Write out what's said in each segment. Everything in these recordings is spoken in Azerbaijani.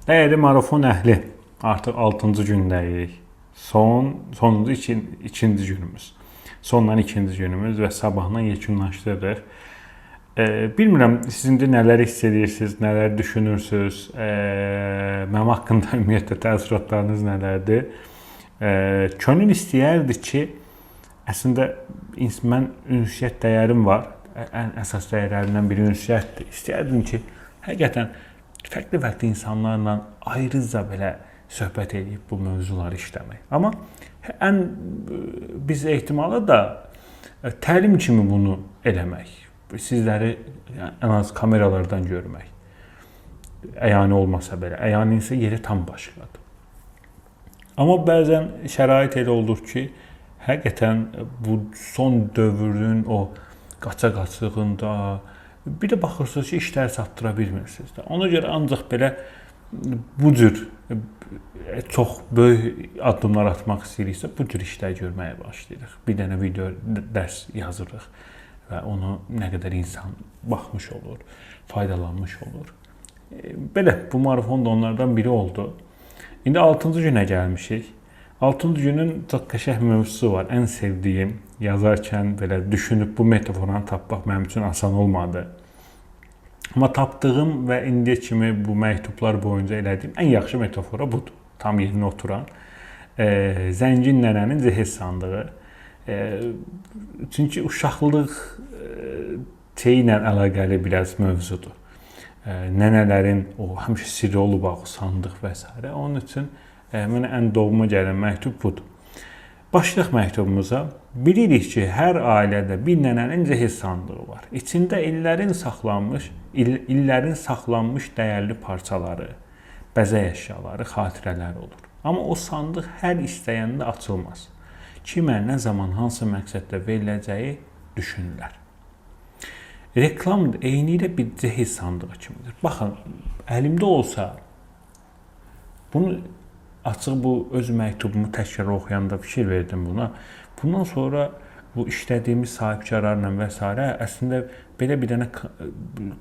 Dəyərli marafon əhli, artıq 6-cı gündəyik. Sonuncu ikinci günümüz. Sondan ikinci günümüz və sabahla yekunlaşdırırıq. Bilmirəm, siz indi nələr hiss edirsiniz, nələr düşünürsünüz, mənim haqqında ümumiyyətlə təəssüratlarınız nələrdir? Könül istəyərdi ki, əslində mən ünsiyyət dəyərim var. Ən əsas dəyərlərimdən biri ünsiyyətdir. İstəyərdim ki, həqiqətən fərqli insanlarla ayrıca belə söhbət edib bu mövzuları işləmək. Amma biz ehtimalı da təlim kimi bunu eləmək. Sizləri ən az kameralardan görmək. Əyani olmasa belə, əyani isə yeri tam başqadır. Amma bəzən şərait elə olur ki, həqiqətən bu son dövrün o qaça-qaçlığında bir də baxırsınız ki, işləri çatdıra bilmirsiniz də. Ona görə ancaq belə bu cür çox böyük addımlar atmaq istəyiriksə, bu cür işlər görməyə başlayırıq. Bir dənə video dərs yazırıq və onu nə qədər insan baxmış olur, faydalanmış olur. Belə, bu marafon da onlardan biri oldu. İndi 6-cı günə gəlmişik. 6-cı günün çox qəşəng mövzusu var. Ən sevdiyim, yazarkən belə düşünüb bu metaforanı tapmaq mənim üçün asan olmadı. Amma tapdığım və indiyə kimi bu məktublar boyunca elədiyim ən yaxşı metafora budur. Tam yerinə oturan. Zəngin nənənin zehir sandığı. Çünki uşaqlıq şeyi ilə əlaqəli biraz mövzudur. Nənələrin o həmişə sirri olub o sandıq və s. Onun üçün mənə ən doğma gələn məktub budur. Başlayaq məktubumuza. Bilirik ki, hər ailədə bir nənənin zehir sandığı var. İçində illərin saxlanmış dəyərli parçaları, bəzək əşyaları, xatirələr olur. Amma o sandıq hər istəyəndə açılmaz. Kimə, nə zaman, hansı məqsəddə veriləcəyi düşünürlər. Reklam eynilə bir zehir sandığı kimidir. Baxın, əlimdə olsa, bunu açıq bu öz məktubumu təkrar oxuyanda fikir verdim buna. Bundan sonra bu işlədiyimiz sahibkarlarla və s. əslində belə bir dənə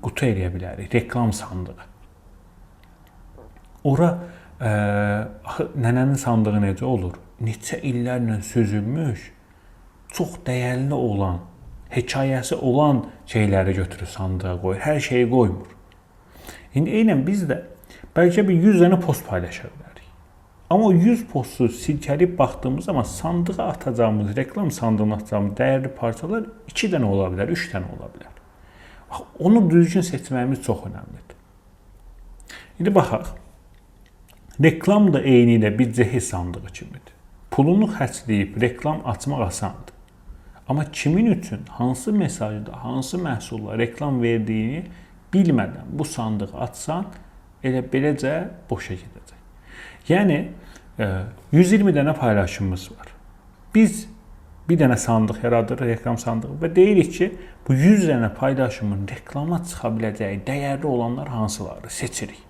qutu eləyə bilərik, reklam sandığı. Ora nənənin sandığı necə olur? Neçə illərlə süzülmüş, çox dəyərli olan, hekayəsi olan şeyləri götürür sandığa qoyur, hər şeyi qoymur. İndi eynən biz də bəlkə bir 100 dənə post paylaşa bilərik. Amma o 100 postu silkələyib baxdığımız zaman sandığa atacağımız, reklam sandığına atacağımız dəyərli parçalar 2 dənə ola bilər, 3 dənə ola bilər. Onu düzgün seçməyimiz çox önəmlidir. İndi baxaq. Reklam da eynilə bir zehir sandığı kimidir. Pulunu xərcləyib reklam açmaq asandır. Amma kimin üçün, hansı mesajda, hansı məhsulla reklam verdiyini bilmədən bu sandığı açsan, elə beləcə boşa gedəcək. Yəni, 120 dənə paylaşımımız var. Biz bir dənə sandıq yaradırıq, reklam sandığı və deyirik ki, bu 100 dənə paylaşımın reklama çıxa biləcəyi dəyərli olanlar hansıları seçirik.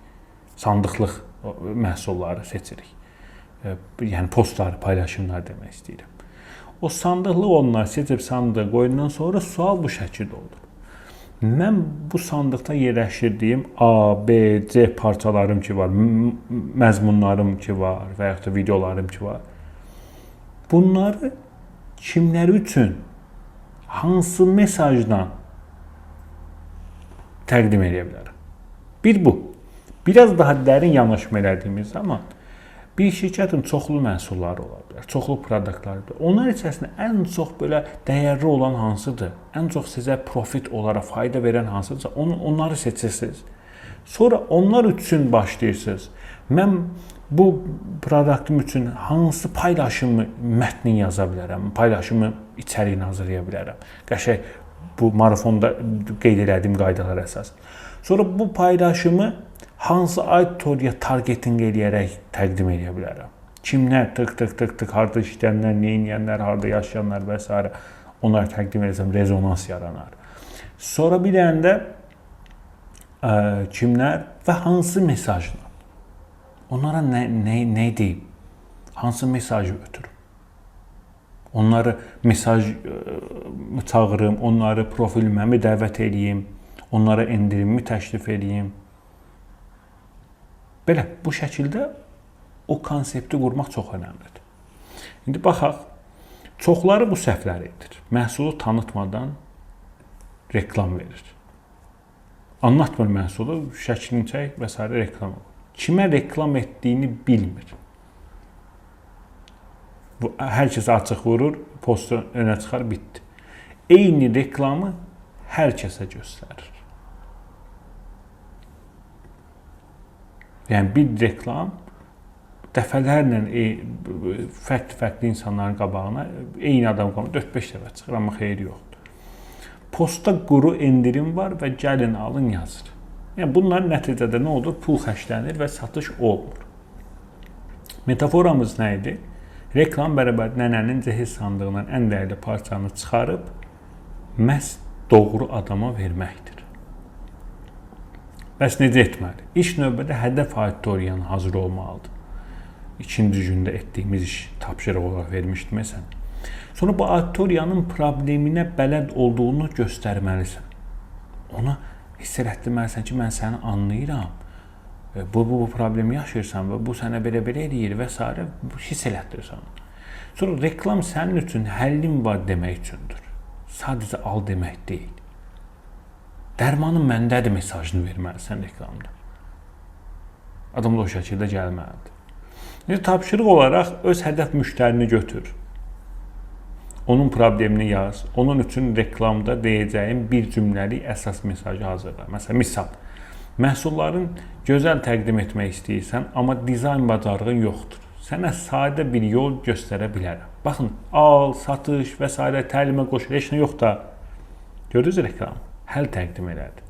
Sandıqlıq məhsulları seçirik. Yəni, postları, paylaşımlar demək istəyirəm. O sandıqlıq onları seçib sandığa qoyundan sonra sual bu şəkildə olur. Mən bu sandıqda yerləşdirdiyim A, B, C parçalarım ki var, məzmunlarım ki var və yaxud da videolarım ki var. Bunları kimlər üçün, hansı mesajdan təqdim edə bilərəm? Bir bu. Biraz daha dərin yanaşma elədiyimiz zaman bir şirkətin çoxlu məhsulları ola bilər, çoxlu produktları ola bilər. Onlar içərisində ən çox belə dəyərli olan hansıdır? Ən çox sizə profit olaraq fayda verən hansıdırsa, onları seçirsiniz. Sonra onlar üçün başlayırsınız. Mən bu produktum üçün hansı paylaşımı mətnin yaza bilərəm, paylaşımı içəriğini hazırlaya bilərəm. Qəşəng bu marafonda qeyd etdiyim qaydalar əsas. Sonra bu paylaşımı hansı auditoriya targeting eləyərək təqdim edə bilərəm? Kimlər, harada işləyənlər, nə edən, harada yaşayanlar və s. onları təqdim edəcəm, rezonans yaranar. Sonra bir dənə də kimlər və hansı mesajla? Onlara nə deyim? Hansı mesajı ötürüm? Onları mesaj çağırım, onları profilimə mi dəvət edeyim? Onlara endirimimi təklif edeyim? Belə, bu şəkildə o konsepti qurmaq çox önəmlidir. İndi baxaq, çoxları bu səhvləri edir. Məhsulu tanıtmadan reklam verir. Anlatmır məhsulu, şəklini çək və s. reklam olur. Kimə reklam etdiyini bilmir. Bu, hər kəsə açıq vurur, postu önə çıxar, bitdi. Eyni reklamı hər kəsə göstərir. Yəni, bir reklam dəfələrlə fərqli insanların qabağına eyni adam qabağına 4-5 dəfə çıxır, amma xeyri yoxdur. Postda quru endirim var və gəlin alın yazır. Yəni, bunlar nəticədə nə olur? Pul xərclənir və satış olmur. Metaforamız nə idi? Reklam bərabər nənənin cehiz sandığından ən dəyərli parçanı çıxarıb məhz doğru adama verməkdir. Bəs necə etməli? İlk növbədə hədəf auditoriyanı hazır olmalıdır. İkinci gündə etdiyimiz iş tapşırıq olaraq vermişdim sən. Sonra bu auditoriyanın probleminə bələd olduğunu göstərməlisən. Ona hiss elətdirməlisən ki, mən səni anlayıram. Bu problemi yaşayırsan və bu sənə belə-belə eləyir və s. hiss elətdirirsən. Sonra reklam sənin üçün həllin var demək üçündür. Sadəcə al demək deyil. Dərmanın məndədir mesajını verməlisən reklamda. Adam da o şəkildə gəlməlidir. Tapşırıq olaraq öz hədəf müştərini götür. Onun problemini yaz. Onun üçün reklamda deyəcəyin bir cümləlik əsas mesajı hazırla. Məsələn, misal, məhsulların gözəl təqdim etmək istəyirsən, amma dizayn bacarığın yoxdur. Sənə sadə bir yol göstərə bilərəm. Baxın, al, satış və s. təlimə qoşul, heç nə yox da. Gördünüz reklam? Həll təqdim elədi.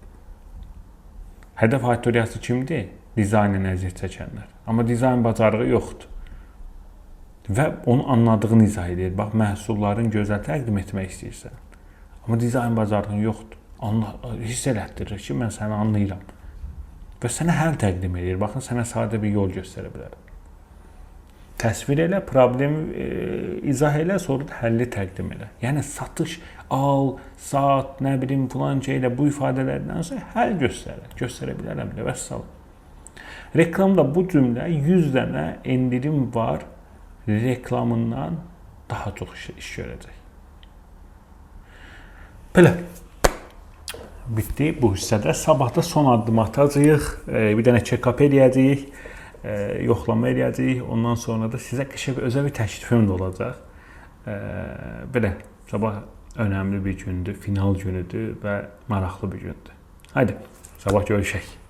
Hədəf auditoriyası kimdir? Dizaynla əziyyət çəkənlər. Amma dizayn bacarığı yoxdur. Və onu anladığını izah edir. Bax, məhsulların gözəl təqdim etmək istəyirsən. Amma dizayn bacarığın yoxdur. Hiss elətdirir ki, mən səni anlayıram. Və sənə həll təqdim edir. Baxın, sənə sadə bir yol göstərə bilərəm. Təsvir elə, problemi izah elə, sonra da həlli təqdim elə. Yəni, satış, al, sat, nə bilim, filan şeylə bu ifadələrdən sonra həll göstərə bilərəm də və s. Reklamda bu cümlə 100 dənə endirim var reklamından daha çox iş görəcək. Belə. Bitdi bu hissədə. Sabahda son addım atacağıq. Bir dənə check-up eləyəcəyik. Yoxlama eləyəcəyik. Ondan sonra da sizə qışa bir özəl bir təklifim də olacaq. Belə, sabah önəmli bir gündür, final günüdür və maraqlı bir gündür. Haydi, sabah görüşək.